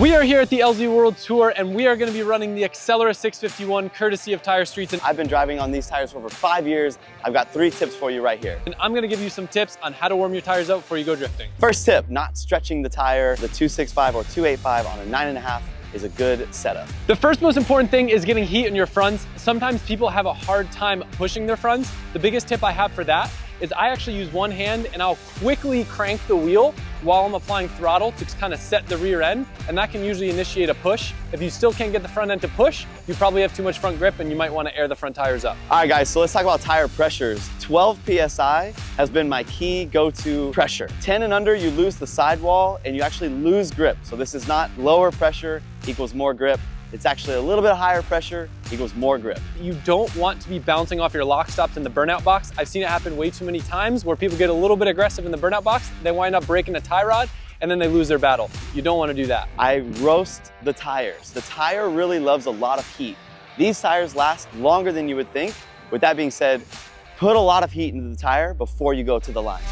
We are here at the LZ World Tour and we are going to be running the Accelera 651 courtesy of Tire Streets. And I've been driving on these tires for over 5 years. I've got 3 tips for you right here. And I'm going to give you some tips on how to warm your tires up before you go drifting. First tip, not stretching the tire. The 265 or 285 on a 9.5 is a good setup. The first most important thing is getting heat in your fronts. Sometimes people have a hard time pushing their fronts. The biggest tip I have for that is I actually use one hand and I'll quickly crank the wheel while I'm applying throttle to kind of set the rear end, and that can usually initiate a push. If you still can't get the front end to push, you probably have too much front grip and you might want to air the front tires up. All right guys, so let's talk about tire pressures. 12 PSI has been my key go-to pressure. 10 and under, you lose the sidewall and you actually lose grip. So this is not lower pressure equals more grip. It's actually a little bit higher pressure equals more grip. You don't want to be bouncing off your lock stops in the burnout box. I've seen it happen way too many times where people get a little bit aggressive in the burnout box, they wind up breaking a tie rod, and then they lose their battle. You don't want to do that. I roast the tires. The tire really loves a lot of heat. These tires last longer than you would think. With that being said, put a lot of heat into the tire before you go to the line.